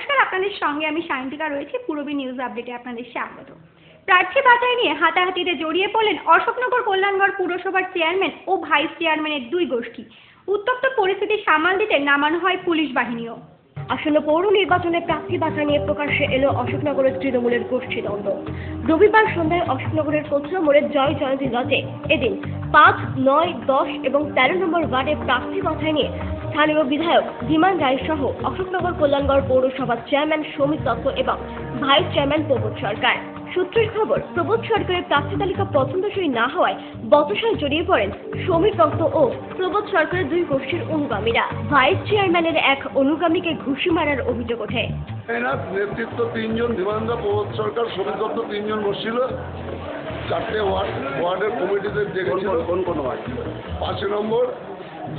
নমস্কার, আপনাদের সঙ্গে আমি সায়ন্তিকা রয়েছি। পূরবী নিউজ আপডেটে আপনাদের স্বাগত। প্রার্থী বাছাই নিয়ে হাতাহাতিতে জড়িয়ে পড়লেন অশোকনগর কল্যাণগড় পুরসভার চেয়ারম্যান ও ভাইস চেয়ারম্যানের দুই গোষ্ঠী। উত্তপ্ত পরিস্থিতি সামাল দিতে নামানো হয় পুলিশ বাহিনীও। আসন্ন পৌর নির্বাচনে প্রার্থী বাছাই নিয়ে প্রকাশ্যে এলো অশোকনগরের তৃণমূলের গোষ্ঠীদ্বন্দ্ব। রবিবার সন্ধ্যায় অশোকনগরের কচুয়া মোড়ের জয় জয়ন্তী লজে এদিন 5, 9, 10 এবং 13 নম্বর ওয়ার্ডে প্রার্থী বাছাই নিয়ে স্থানীয় বিধায়ক ধীমান রায় সহ অশোকনগর কল্যাণগড় পৌরসভার চেয়ারম্যান সৌমিত দত্ত এবং ভাইস চেয়ারম্যান প্রবোধ সরকার। সূত্রের খবর, প্রবোধ সরকারের প্রার্থী তালিকা পছন্দসই না হওয়ায় বচসায় জড়িয়ে পড়েন সৌমিত দত্ত ও প্রবোধ সরকারের দুই গোষ্ঠীর অনুগামীরা। ভাইস চেয়ারম্যানের এক অনুগামীকে ঘুষি মারার অভিযোগ ওঠে। নেতৃত্ব 3 জন, ধীমান দা, প্রবোধ সরকার, সৌমিত দত্ত 3 জন বসছিল। 4টে ওয়ার্ডের কমিটিতে ডেকেছিল। কোন ওয়ার্ড? 5 নম্বর,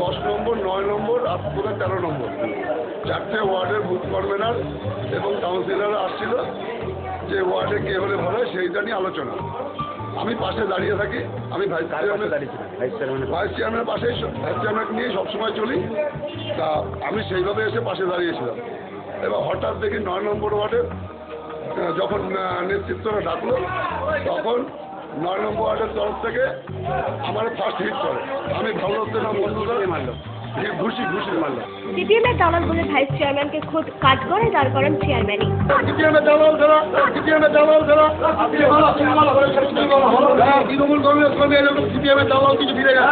10 নম্বর, 9 নম্বর আর 13 নম্বর। 4টে ওয়ার্ডের বুথ কনভেনার এবং কাউন্সিলররা আসছিল যে ওয়ার্ডে কে হলে ভালো হয় সেইটা নিয়ে আলোচনা। আমি পাশে দাঁড়িয়ে থাকি। আমি ভাইস চেয়ারম্যানের পাশে, ভাইস চেয়ারম্যানকে নিয়ে সবসময় চলি। তা আমি সেইভাবে এসে পাশে দাঁড়িয়েছিলাম। এবার হঠাৎ দেখি 9 নম্বর ওয়ার্ডের যখন নেতৃত্বরা ডাকলো, তখন 9 নম্বর ওয়ার্ডের তরফ থেকে আমার ফার্স্ট হিট করে। আমি ভাবতে না বন্ধুরা মারলো, ঘুষি মারলো। সিপিএমের দালাল বলে ভাইস চেয়ারম্যানকে খোদ কাঠগড়ায় দাঁড় করান চেয়ারম্যানই। তৃণমূল কংগ্রেস কর্মী সিপিএমের দালাল কিছু ফিরে গেছে।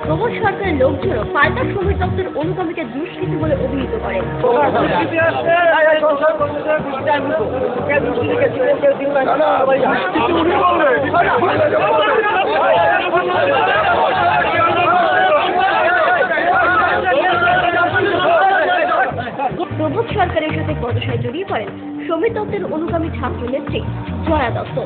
প্রবোধ সরকারের লোকজনও পাল্টা সৌমিত দত্তের অনুগামীকে দুষ্কৃতী বলে অভিহিত করেন। প্রবোধ সরকারের সাথে বচসায় জড়িয়ে পড়েন সৌমিত দত্তের অনুগামী ছাত্র নেত্রী জয়া দত্ত।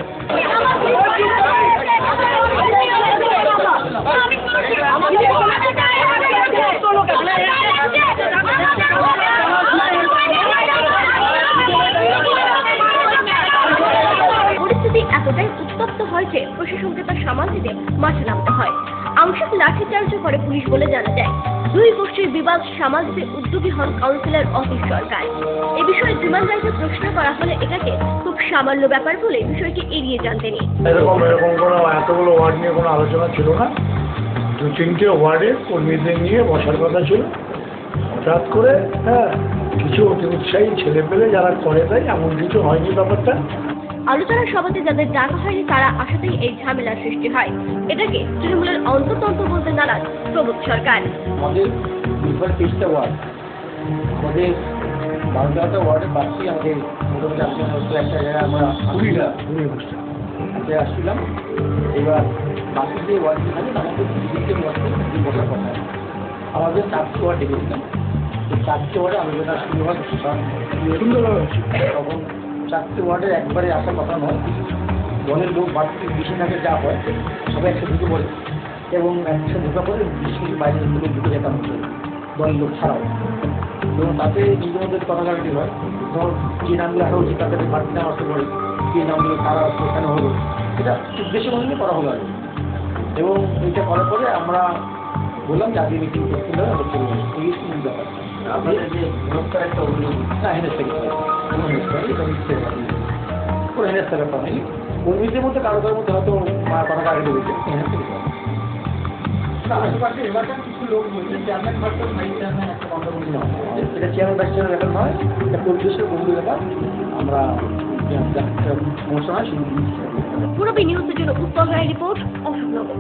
পরিস্থিতি এতটাই উত্তপ্ত হয় যে প্রশাসনকে তা সামাল দিতে মাঠে নামতে হয়। আংশিক লাঠিচার্জ করে পুলিশ বলে জানা যায়। দুই গোষ্ঠীর বিবাদ সামাল দিতে উদ্যোগী হন কাউন্সিলর অতীশ সরকার। এ বিষয়ে ধীমান রায়কে প্রশ্ন করা হলে এটাকে খুব সামান্য ব্যাপার বলে বিষয়টি এড়িয়ে যান তিনি। এরকম কোনো এতগুলো ওয়ার্ড নিয়ে কোনো আলোচনা ছিল না। 2-3টে ওয়ার্ডে কর্মীদের নিয়ে বসার কথা ছিল। হঠাৎ করে কিছু অতি উৎসাহী ছেলে পেলে যারা করে দেয়, এমন কিছু হয়নি ব্যাপারটা। আলোচনা সভাতে যাদের ডাকা হয়নি তারা আসাতেই এই ঝামেলার সৃষ্টি হয়। এটাকে তৃণমূলের অন্ততন্ত্র বলতে নারাজ প্রবোধ সরকার। আমাদের 23টা ওয়ার্ড, আমাদের 12টা ওয়ার্ডে বাকি আমাদের মোটামুটি একটা জায়গায় আমরা 20টা আসছিলাম। এবার বাকি যে ওয়ার্ডটি থাকে আমাদের 2টি ওয়ার্ডে বসার কথা। আমাদের 4টি ওয়ার্ড ডেকেছিলাম। এই 4টি ওয়ার্ডে আলোচনা শুরু হয় সুন্দরভাবে। তখন 4টে ওয়ার্ডের একবারে আসার কথা নয়। দলের লোক বাড়তি বেশি থাকে, যা হয় সবাই একসাথে ঢুকে পড়ে এবং একসাথে ঢুকা পড়ে 20 মিনিট বাইরে থেকে ঢুকে যেতাম দলের লোক ছাড়াও। এবং তাতে নিজের মধ্যে কথা কাটাটি হয়। ধর যে নামগুলো আসা উচিত তাদের বাড়তি নাম আসতে পারে, যে নামগুলো তারা সেখানে হলো, এটা উদ্দেশ্য অনুযায়ী করা হলো আর কি। এবং এইটা করার পরে আমরা বললাম যে আজকে মিটিং করতে হবে, আমরা চলে যাবো। এই ব্যাপার আপনাদের যে হেনস্থার একটা অভিযোগ, না হেনস্থা কিছু কোনো হেনস্থা, এটা মিথ্যে কোনো হেনস্থার ব্যাপার নেই। কর্মীদের মধ্যে কারোর মধ্যে হয়তো কথাটা আগে বলছে হেনস্থা কিছু আশেপাশে এলাকার কিছু লোক বলছে চেয়ারম্যান ভার্সেস ভাইস চেয়ারম্যান একটা কন্ট্রোভার্সি নয়। এটা চেয়ারম্যান ভাইস চেয়ারম্যান ব্যাপার নয়, এটা পরিবেশের বন্ধু ব্যাপার। আমরা সমস্যা নয় শুধু পূরবী নিউজের জন্য উত্তর রায় রিপোর্ট, অশোকনগর।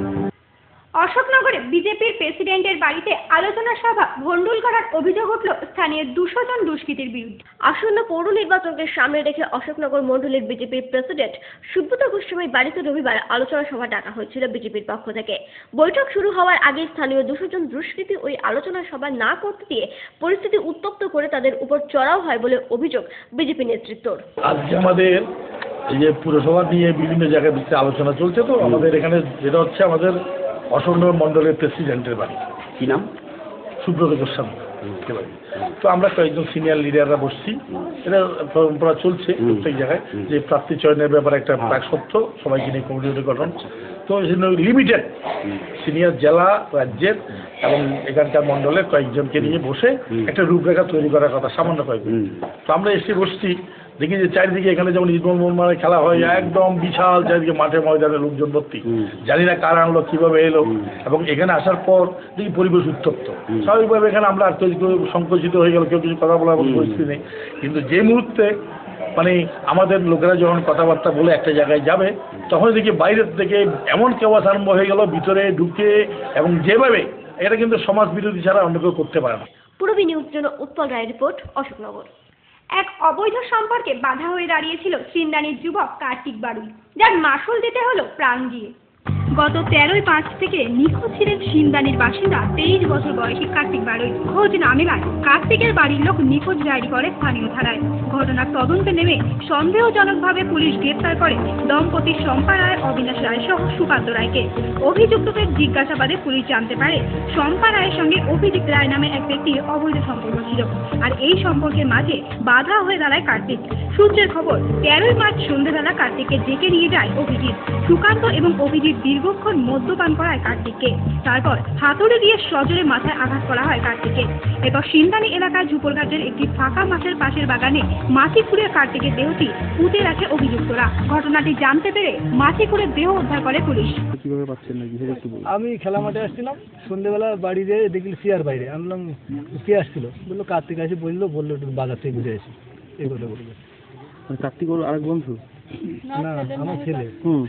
অশোকনগরে বিজেপির প্রেসিডেন্টের বাড়িতে আলোচনা সভা ভণ্ডুল করার অভিযোগ উঠল স্থানীয় 200 জন দুষ্কৃতীর বিরুদ্ধে। আসন্ন পৌর নির্বাচনকে সামনে রেখে অশোকনগর মণ্ডলের বিজেপির প্রেসিডেন্ট সুব্রত গোস্বামীর বাড়িতে রবিবার আলোচনা সভা ডাকা হয়েছিল বিজেপির পক্ষ থেকে। বৈঠক শুরু হওয়ার আগে স্থানীয় 200 জন দুষ্কৃতী ওই আলোচনা সভা না করতে দিয়ে পরিস্থিতি উত্তপ্ত করে তাদের উপর চড়াও হয় বলে অভিযোগ বিজেপি নেতৃত্বর। আজকে আমাদের এই যে পুরসভা নিয়ে বিভিন্ন জায়গায় বিস্তৃত আলোচনা চলছে। তো আমাদের এখানে যেটা হচ্ছে আমাদের অশোকনগর মণ্ডলের প্রেসিডেন্টের বাড়ি। কি নাম? সুব্রত গোস্বামী বাড়ি। তো আমরা কয়েকজন সিনিয়র লিডাররা বসছি। এটা পরম্পরা চলছে প্রত্যেক জায়গায় যে প্রার্থী চয়নের ব্যাপারে একটা প্রাক সত্য, সবাইকে নিয়ে কমিটি গঠন। তো লিমিটেড সিনিয়র জেলা রাজ্যের এবং এখানকার মণ্ডলের কয়েকজনকে নিয়ে বসে একটা রূপরেখা তৈরি করার কথা, সামান্য কয়েকজন। তো আমরা এসে বসছি, দেখি যে চারিদিকে এখানে যেমন ইস্টবেঙ্গল মোহনবাগানের খেলা হয় একদম বিশাল, চারিদিকে মাঠে ময়দানে লোকজন ভর্তি, জানি না কারা আনলো, কীভাবে এলো, এবং এখানে আসার পর দেখি পরিবেশ উত্তপ্ত। স্বাভাবিকভাবে এখানে আমরা আর সংকুচিত হয়ে গেল, কেউ কিছু কথা বলার মতো পরিস্থিতি নেই। কিন্তু যে মুহূর্তে মানে আমাদের লোকেরা যখন কথাবার্তা বলে একটা জায়গায় যাবে, তখন দেখি বাইরের থেকে এমন কেওয়াস আরম্ভ হয়ে গেল, ভিতরে ঢুকে, এবং যেভাবে এটা কিন্তু সমাজ বিরোধী ছাড়া অন্য কেউ করতে পারে না। পূরবী নিউজ জন্য উৎপল রায় রিপোর্ট, অশোকনগর। এক অবৈধ সম্পর্কে বাধা হয়ে দাঁড়িয়েছিল সিন্দানির যুবক কার্তিক বাড়ুই, যার মাসুল দিতে হলো প্রাণ দিয়ে। গত 13-5 থেকে নিখোঁজ ছিলেন সিন্দানির বাসিন্দা 23 বছর বয়সী কার্তিক বাড়ুই। খোঁজ না মেলায় কার্তিকের বাড়ির লোক নিখোঁজ ডায়েরি করে স্থানীয় থানায়। ঘটনার তদন্তে নেমে সন্দেহজনকভাবে পুলিশ গ্রেপ্তার করে দম্পতি শম্পা রায়, অবিনাশ রায় সহ সুকান্ত রায়কে। অভিযুক্তদের জিজ্ঞাসাবাদে পুলিশ জানতে পারে শম্পা রায়ের সঙ্গে অভিজিৎ রায় নামে এক ব্যক্তির অবৈধ সম্পর্ক ছিল, আর এই সম্পর্কের মাঝে বাধা হয়ে দাঁড়ায় কার্তিক। সূত্রের খবর, 13 মার্চ সন্ধ্যাবেলা কার্তিককে ডেকে নিয়ে যায় অভিজিৎ। সুকান্ত এবং অভিজিৎ দীর্ঘক্ষণ মদ্যপান করায় কার্তিককে। তারপর হাতুড়ি দিয়ে সজোরে মাথায় আঘাত করা হয় কার্তিককে। এরপর সিন্দানি এলাকার ঝুপরঘাটের একটি ফাঁকা মাঠের পাশের বাগানে মাটি খুঁড়ে কার্তিকের দেহটি পুঁতে রাখে অভিযুক্তরা। ঘটনাটি জানতে পেরে মাটি খুঁড়ে দেহ উদ্ধার করে পুলিশ। আমি খেলা মাঠে আসছিলাম, সন্ধ্যেবেলা বাড়ি দিয়ে দেখলি সিয়ার বাইরে আনলাম, কে আসছিল বললো কার্তিক আসে, বললো একটু বাজার থেকে ঘুরে আসি, এই কথা বললো। কার্তিক ওর আরেক বন্ধু? না, আমার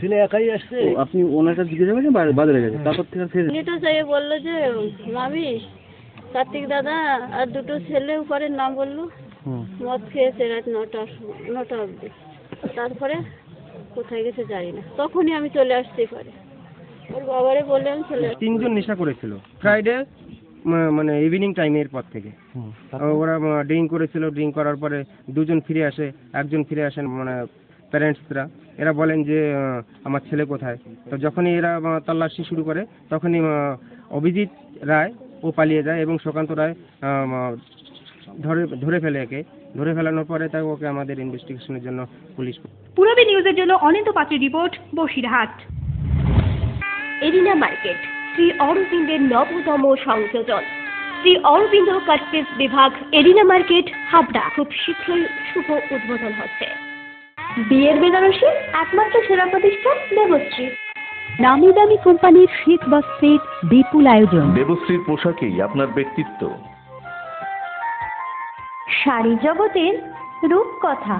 ছেলে একাই আসছে। আপনি ওনার কাছে জিজ্ঞেসা করেছেন বাজারে গেছে, তারপর থেকে তো চাই বললো যে মামি কার্তিক দাদা আর দুটো ছেলে উপরের নাম বললো, মদ খেয়েছে রাত 9টা অবধি। তারপরে কোথায় গেছে জানি না, তখনই আমি চলে আসতে পারে ওর বাবারে বলে আমি চলে আসছি। 3 জন নেশা করেছিল ফ্রাইডে, মানে ইভিনিং টাইমের পর থেকে ওরা ড্রিঙ্ক করেছিল। ড্রিঙ্ক করার পরে 2 জন ফিরে আসে, একজন ফিরে আসেন মানে প্যারেন্টসরা। এরা বলেন যে আমার ছেলে কোথায়। তো যখনই এরা তল্লাশি শুরু করে, তখনই অভিজিৎ রায় ও পালিয়ে যায় এবং সুকান্ত রায় ধরে ফেলে একে। ধরে ফেলানোর পরে তাই ওকে আমাদের ইনভেস্টিগেশনের জন্য পুলিশ। পূরবী নিউজের জন্য অনিন্দ পাত্রের report, Basirhat. Arena market, Shri অরবিন্দের নবতম সংযোজন। শ্রী অরবিন্দ কাটপিস বিভাগ, এরিনা মার্কেট, হাবড়া। খুব শীঘ্রই শুভ উদ্বোধন হচ্ছে। বিয়ের বেনারসি একমাত্র সেরা প্রতিষ্ঠান দেবশ্রী। নামি দামি কোম্পানির শীত বস্ত্রের বিপুল আয়োজন। দেবশ্রীর পোশাকেই আপনার ব্যক্তিত্ব। শাড়ি জগতের রূপকথা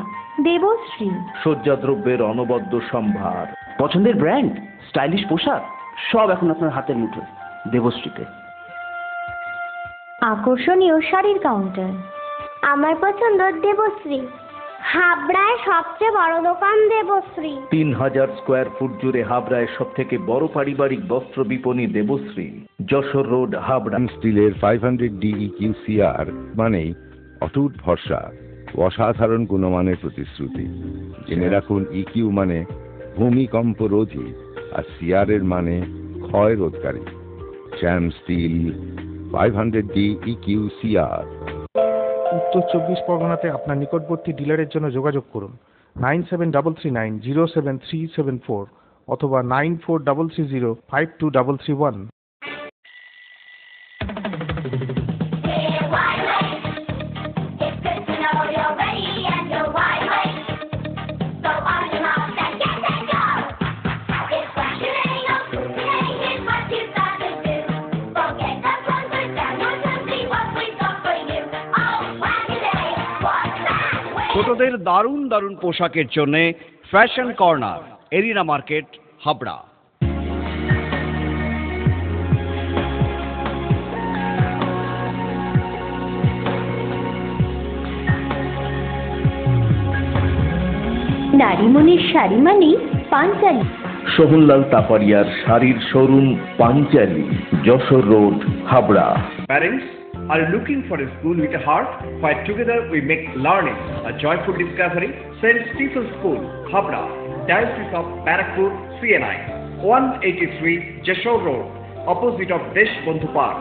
দেবশ্রী। সজ্জাদ্রব্যের অনবদ্য সম্ভার, পছন্দের ব্র্যান্ড, স্টাইলিশ পোশাক, সব এখন আপনার হাতের মুঠোয় দেবশ্রীতে। আকর্ষণীয় শাড়ির কাউন্টার। আমার পছন্দ দেবশ্রী। হাবড়ায় সবচেয়ে বড় দোকান দেবশ্রী। 3000 স্কোয়ার ফুট জুড়ে হাবড়ায় সব থেকে বড় পারিবারিক বস্ত্র বিপণী দেবশ্রী, যশোর রোড, হাবড়া। স্টিলের 500 DEQCR মানেই অটুট ভরসা, অসাধারণ গুণমানের প্রতিশ্রুতি। জেনে রাখুন, EQ মানে ভূমিকম্প রোধী, আর CR এর মানে ক্ষয় রোধকারী। শ্যাম স্টিল 500 DEQCR। উত্তর 24 পরগনাতে আপনার নিকটবর্তী ডিলারের জন্য যোগাযোগ করুন 9733907374 অথবা 9433052331। ছোটদের দারুণ দারুণ পোশাকের জন্য fashion corner, arena market, Habra. নারীমণির শাড়ি মানেই পাঞ্চালী। সোহনলাল তাপারিয়ার শাড়ির showroom Panchali, Jessore road, Habra. Parents are you looking for a school with a heart where together we make learning a joyful discovery? St. Stephen's School, Habra, Diocese of Barakpur, CNI, 183 Jashore Road, opposite of Desh Bondhu Park,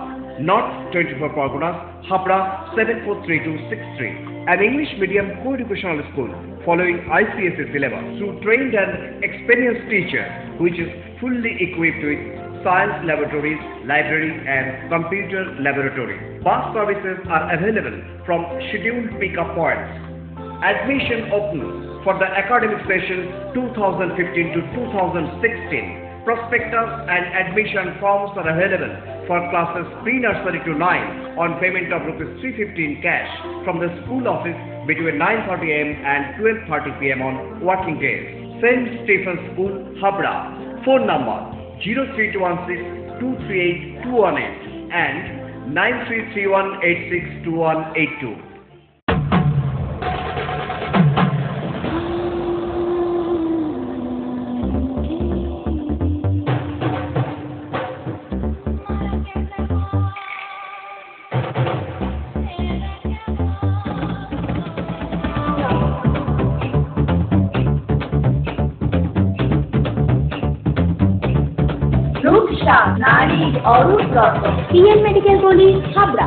North 24 Parganas, Habra 743263. an English medium co-educational school following ICSE syllabus through trained and experienced teacher, which is fully equipped with science laboratories, library and computer laboratory. Bus services are available from scheduled pick-up points. Admission open for the academic session 2015 to 2016. Prospectus and admission forms are available for classes pre-nursery to 9 on payment of ₹315 cash from the school office between 9:30 am and 12:30 pm on working days. St. Stephen's School, Habra. Phone number 03216 238 218 and 9331862182. PN medical college Habra.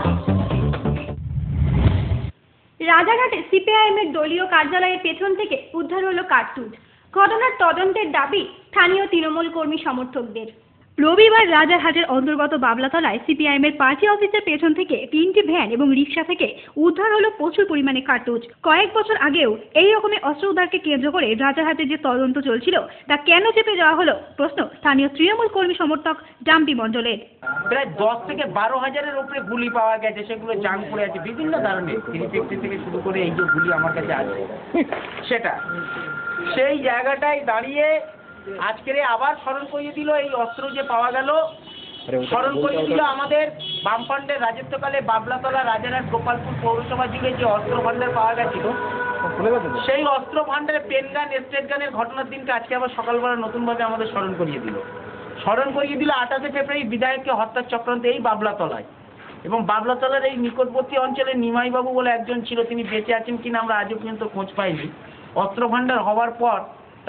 রাজারহাটে সিপিআইএমের দলীয় কার্যালয়ের পেছন থেকে উদ্ধার হলো কার্তুজ। ঘটনার তদন্তের দাবি স্থানীয় তৃণমূল কর্মী সমর্থকদের। রবিবার রাজারহাটের অন্তর্গত বাবলাতলায় সিপিআইএমের পার্টি অফিসের পেছন থেকে 3টি ভ্যান এবং রিকশা থেকে উদ্ধার হলো প্রচুর পরিমাণে কার্তুজ। কয়েক বছর আগেও এই রকমের অস্ত্র উদ্ধারকে কেন্দ্র করে রাজারহাটে যে তদন্ত চলছিল তা কেন চেপে যাওয়া হলো প্রশ্ন স্থানীয় তৃণমূল কর্মী সমর্থক ডাম্পি মণ্ডলের। প্রায় 10 থেকে 12,000-এর উপরে গুলি পাওয়া গেছে, সেগুলো জাং পড়ে আছে বিভিন্ন ধরনের, 350 থেকে শুরু করে এই যে গুলি আমার কাছে আছে সেটা সেই জায়গাটায় দাঁড়িয়ে আজকের আবার স্মরণ করিয়ে দিল এই অস্ত্র যে পাওয়া গেল, স্মরণ করিয়ে দিল আমাদের বামফ্রন্টের রাজত্বকালে বাবলাতলা, রাজারহাট, গোপালপুর পৌরসভা জুড়ে যে অস্ত্র ভান্ডার পাওয়া গেছিল সেই অস্ত্র ভান্ডারে পেন গান, স্টেট গানের ঘটনার দিনকে আজকে আবার সকালবেলা নতুনভাবে আমাদের স্মরণ করিয়ে দিল। 28শে ফেব্রুয়ারি বিধায়ককে হত্যার চক্রান্ত এই বাবলাতলায়, এবং বাবলাতলার এই নিকটবর্তী অঞ্চলে নিমাইবাবু বলে একজন ছিল, তিনি বেঁচে আছেন কিনা আমরা আজও পর্যন্ত খোঁজ পাইনি। অস্ত্র ভান্ডার হওয়ার পর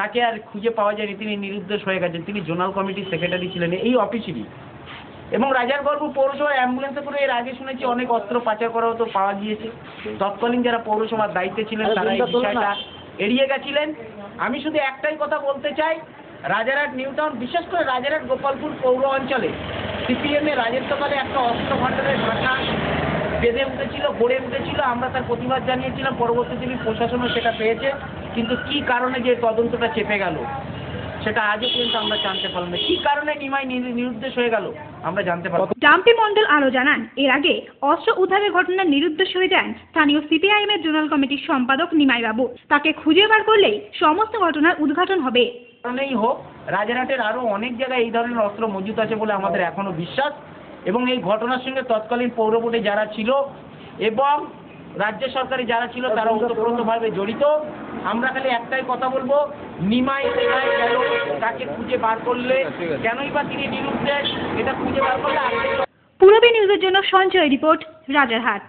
তাকে আর খুঁজে পাওয়া যায়নি, তিনি নিরুদ্দেশ হয়ে গেছেন। তিনি জোনাল কমিটির সেক্রেটারি ছিলেন এই অফিসেরই। এবং রাজারগড়পুর পৌরসভার অ্যাম্বুলেন্সে করে এর আগে শুনেছি অনেক অস্ত্র পাচার করা হতো, পাওয়া গিয়েছে। তৎকালীন যারা পৌরসভার দায়িত্বে ছিলেন তারা এই বিষয়টা এড়িয়ে গেছিলেন। আমি শুধু একটাই কথা বলতে চাই, রাজারহাট নিউ টাউন, বিশেষ করে রাজারহাট গোপালপুর পৌর অঞ্চলে সিপিএমের রাজত্বকালে একটা অস্ত্র ভান্ডারের ঢাকা বেঁধে উঠেছিল, গড়ে উঠেছিল। আমরা তার প্রতিবাদ জানিয়েছিলাম, পরবর্তী দিনে প্রশাসনও সেটা পেয়েছে, কিন্তু কি কারণে যে তদন্তটা চেপে গেল সেটা আজও পর্যন্ত আমরা জানতে পারলাম না। কি কারণে নিমাই নিরুদ্দেশ হয়ে গেল আমরা জানতে পারলাম। ডাম্পি মণ্ডল আরও জানান, এর আগে অস্ত্র উদ্ধারের ঘটনায় নিরুদ্দেশ হয়ে যান স্থানীয় সিপিআইএমের জোনাল কমিটির সম্পাদক নিমাই বাবু। তাকে খুঁজে বার করলেই সমস্ত ঘটনার উদ্ঘাটন হবে। কারণেই হোক, রাজারহাটের আরও অনেক জায়গায় এই ধরনের অস্ত্র মজুত আছে বলে আমাদের এখনো বিশ্বাস। এবং এই ঘটনার সঙ্গে তৎকালীন পৌর বোর্ডে যারা ছিল এবং রাজ্য সরকারে যারা ছিল তারা ওতপ্রোতভাবে জড়িত। আমরা খালি একটাই কথা বলবো, নিমাই কোথায় গেল তাকে খুঁজে বার করলে, কেনই বা তিনি নিরুদ্দেশ, এটা খুঁজে বার করলে। পূরবী নিউজের জন্য সঞ্জয় রিপোর্ট, রাজারহাট।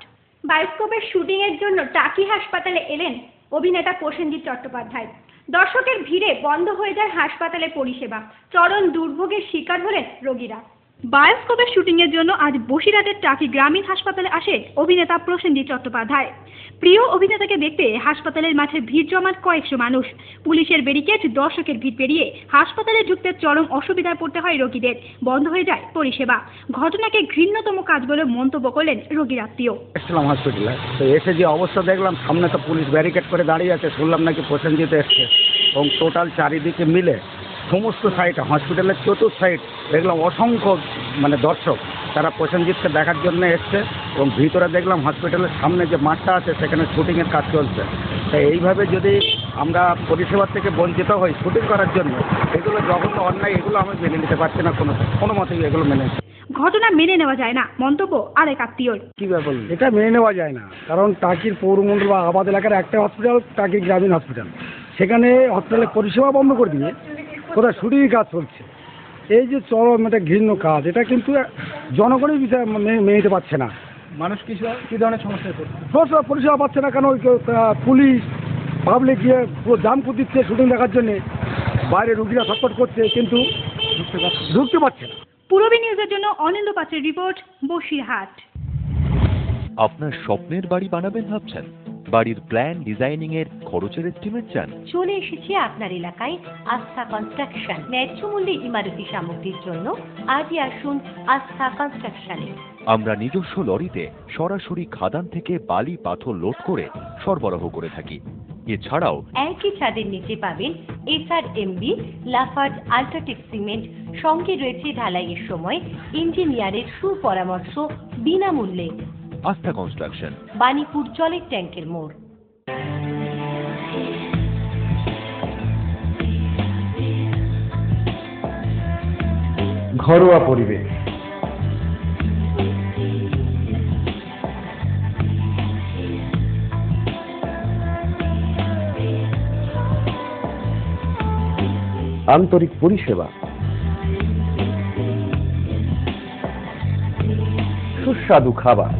বায়োস্কোপের শুটিংয়ের জন্য টাকি হাসপাতালে এলেন অভিনেতা প্রসেনজিৎ চট্টোপাধ্যায়। দর্শকের ভিড়ে বন্ধ হয়ে যায় হাসপাতালের পরিষেবা। চরম দুর্ভোগের শিকার হলেন রোগীরা। বায়োস্কোপের শুটিংয়ের জন্য আজ বসিরহাটের টাকি গ্রামীণ হাসপাতালে আসে অভিনেতা প্রসেনজিৎ চট্টোপাধ্যায়। প্রিয় অভিনেতাকে দেখতে হাসপাতালের মাঠে ভিড় জমান কয়েকশো মানুষ। পুলিশের ব্যারিকেড, দর্শকের ভিড় পেরিয়ে হাসপাতালে ঢুকতে চরম অসুবিধায় পড়তে হয় রোগীদের। বন্ধ হয়ে যায় পরিষেবা। ঘটনাকে ঘৃণ্যতম কাজ বলে মন্তব্য করলেন রোগীর আত্মীয়। এসেছিলাম হসপিটালে, তো এসে যে অবস্থা দেখলাম, সামনে তো পুলিশ ব্যারিকেড করে দাঁড়িয়ে আছে, শুনলাম নাকি প্রসেনজিৎ এসছে, এবং টোটাল চারিদিকে মিলে সমস্ত সাইড হসপিটালের চতুর্থ সাইড দেখলাম অসংখ্য দর্শক, তারা প্রসেনজিৎকে দেখার জন্য এসছে। এবং ভিতরে দেখলাম হসপিটালের সামনে যে মাঠটা আছে সেখানে শুটিংয়ের কাজ চলছে। তাই এইভাবে যদি আমরা পরিষেবার থেকে বঞ্চিত হই শুটিং করার জন্য, এগুলো জঘন্য অন্যায়, এগুলো আমি মেনে নিতে পারছি না কোনো মতেই এগুলো মেনে। ঘটনা মেনে নেওয়া যায় না, মন্তব্য আরেক আত্মীয়র। কি ব্যাপার, এটা মেনে নেওয়া যায় না, কারণ টাকির পৌরমণ্ডল বা আবাদ এলাকার একটা হসপিটাল টাকি গ্রামীণ হসপিটাল, সেখানে হসপিটালের পরিষেবা বন্ধ করে দিয়ে কোথায় শুটিংয়ের কাজ চলছে। এই যে চরম একটা ঘৃণ্য কাজ, এটা কিন্তু জনগণের বিষয় মেনে নিতে পারছে না। মানুষ কী ধরনের সমস্যায় পড়ছে? পরিষেবা পাচ্ছে না, কেন পুলিশ পাবলিক গিয়ে পুরো জাম করে দিচ্ছে শুটিং দেখার জন্যে, বাইরে রুগীরা ছটফট করছে কিন্তু ঢুকতে পারছে না। পূরবী নিউজের জন্য অনিন্দ পাত্রের রিপোর্ট, বসিরহাট। আপনার স্বপ্নের বাড়ি বানাবেন ভাবছেন? বাড়ির প্ল্যান ডিজাইনিং এর খরচের এস্টিমেট চান? চলে এসেছে আপনার এলাকায় আস্থা কনস্ট্রাকশন। ন্যায্য মূল্যে ইমারতি সামগ্রীর জন্য আজই আসুন আস্থা কনস্ট্রাকশনে। আমরা নিজস্ব লরিতে সরাসরি খাদান থেকে বালি পাথর লোড করে সরবরাহ করে থাকি। এছাড়াও একই ছাদের নিচে পাবেন SRMB, লাফার্জ, আল্ট্রাটেক সিমেন্ট, সঙ্গে রয়েছে ঢালাইয়ের সময় ইঞ্জিনিয়ারের সুপরামর্শ বিনামূল্যে। আস্থা কনস্ট্রাকশন, বাণীপুর জলের ট্যাঙ্কের মোড়। ঘরোয়া পরিবেশ, আন্তরিক পরিষেবা, সুস্বাদু খাবার,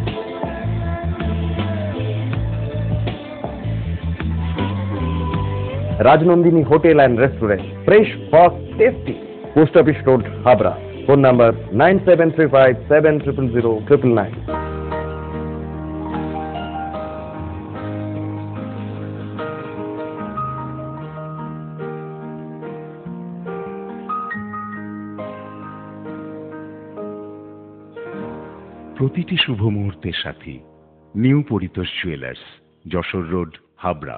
Rajnandini hotel and restaurant, fresh, fast, tasty. Post office road, Habra. Phone number 9735700999। প্রতিটি শুভ মুহূর্তের সাথী new Paritosh jewellers, Jessore road, Habra.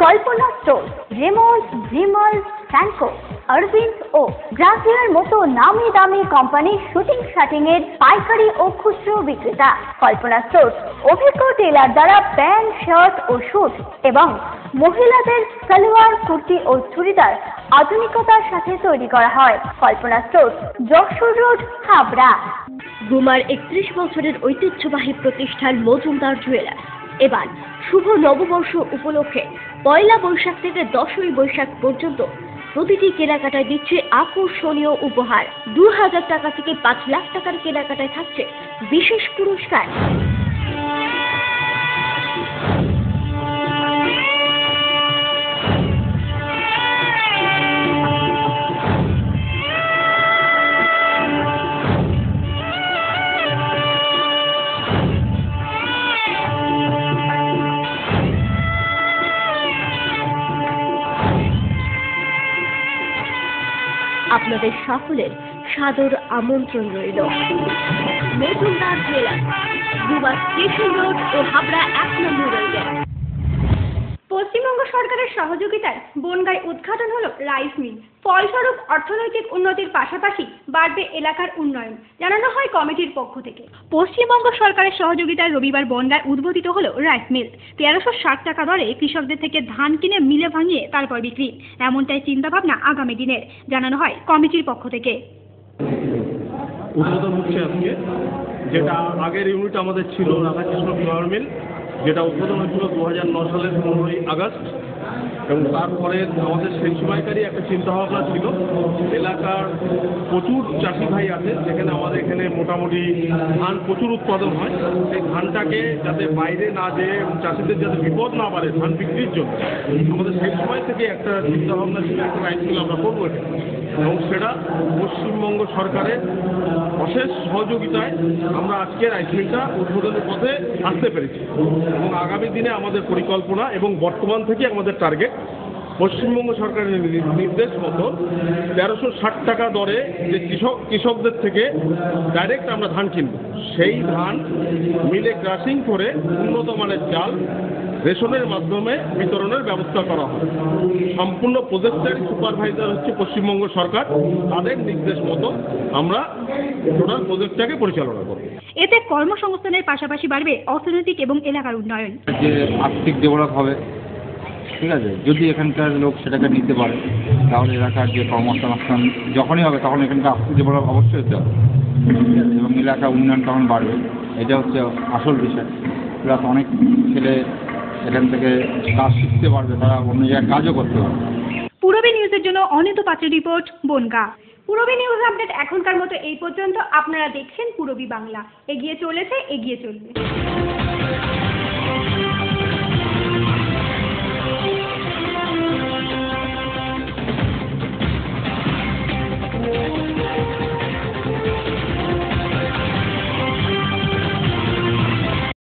Kalpana store, Raymond, Vimal, Franco, Arvind ও গ্রাভিয়ার মতো নামি দামি কোম্পানির শুটিং শাটিং এর পাইকারি ও খুচরো বিক্রেতা। কল্পনা স্টোর অভিজ্ঞ টেলার দ্বারা প্যান্ট, শার্ট ও স্যুট এবং মহিলাদের সালোয়ার, কুর্তি ও চুড়িদার আধুনিকতার সাথে তৈরি করা হয়। কল্পনা স্টোর, যশোর রোড, হাবড়া। গুমার 31 বছরের ঐতিহ্যবাহী প্রতিষ্ঠান মজুমদার জুয়েলার্স এবার শুভ নববর্ষ উপলক্ষে 1 বৈশাখ থেকে 10ই বৈশাখ পর্যন্ত প্রতিটি কেনাকাটায় দিচ্ছে আকর্ষণীয় উপহার। 2000 টাকা থেকে 5 লাখ টাকার কেনাকাটায় থাকছে বিশেষ পুরস্কার। আপনাদের সকলের সাদর আমন্ত্রণ রইল। মজুমদার জুয়েলার্স, গুবা স্টেশন রোড ও হাবড়া 1 নম্বর রেলগেট। পশ্চিমবঙ্গ সরকারের সহযোগিতায় বনগাঁয় উদ্ঘাটন হলো রাইস মিল। ফলস্বরূপ অর্থনৈতিক উন্নতির পাশাপাশি বাড়বে এলাকার উন্নয়ন, জানানো হয় কমিটির পক্ষ থেকে। পশ্চিমবঙ্গ সরকারের সহযোগিতায় রবিবার বনগাঁয় উদ্বোধিত হলো রাইস মিল। 1360 টাকা দরে কৃষকদের থেকে ধান কিনে মিলে ভাঙিয়ে তারপর বিক্রি, এমনটাই চিন্তাভাবনা আগামী দিনের, জানানো হয় কমিটির পক্ষ থেকে। উদ্বোধন হচ্ছে আজকে, যেটা আগের ইউনিট আমাদের ছিল রাধাকৃষ্ণ ফ্লাওয়ার মিল, যেটা উদ্বোধন হয়েছিল 2009 সালের 15ই আগস্ট। এবং তারপরে আমাদের সেই সময়কারই একটা চিন্তাভাবনা ছিল, এলাকার প্রচুর চাষি ভাই আছে, যেখানে আমাদের এখানে মোটামুটি ধান প্রচুর উৎপাদন হয়, সেই ধানটাকে যাতে বাইরে না যেয়ে এবং চাষিদের যাতে বিপদ না বাড়ে ধান বিক্রির জন্য, আমাদের সেই সময় থেকে একটা চিন্তাভাবনা ছিল একটা রাইস মিল আমরা করবো। এবং সেটা পশ্চিমবঙ্গ সরকারের অশেষ সহযোগিতায় আমরা আজকে রাইস মিলটা উদ্বোধনের পথে আসতে পেরেছি। এবং আগামী দিনে আমাদের পরিকল্পনা এবং বর্তমান থেকে আমাদের টার্গেট, পশ্চিমবঙ্গ সরকারের নির্দেশ মতো 1360 টাকা দরে যে কৃষকদের থেকে ডাইরেক্ট আমরা ধান কিনব, সেই ধান মিলে ক্রাশিং করে উন্নত মানের চাল রেশনের মাধ্যমে বিতরণের ব্যবস্থা করা হয়। সম্পূর্ণ প্রজেক্টের সুপারভাইজার হচ্ছে পশ্চিমবঙ্গ সরকার, তাদের নির্দেশ মতো আমরা টোটাল প্রজেক্টটাকে পরিচালনা করব। এতে কর্মসংস্থানের পাশাপাশি বাড়বে অর্থনৈতিক এবং এলাকার উন্নয়ন। যে আর্থিক ডেভেলপ হবে, ঠিক আছে, যদি এখানকার লোক সেটাকে নিতে পারে তাহলে এলাকার যে কর্মসংস্থান যখনই হবে তখন এখানকার আর্থিক ডেভেলপ অবশ্যই হতে হবে, এবং এলাকার উন্নয়ন তখন বাড়বে। এটা হচ্ছে আসল বিষয়। প্লাস অনেক ছেলে এখান থেকে কাজ শিখতে পারবে, তারা অন্য জায়গায় কাজও করতে পারবে। পূরবী নিউজের জন্য অনিত পাত্রের report, Bongaon. Purabi news update এখনকার মতো এই পর্যন্ত। আপনারা দেখছেন পূরবী বাংলা। এগিয়ে চলেছে, এগিয়ে চলবে।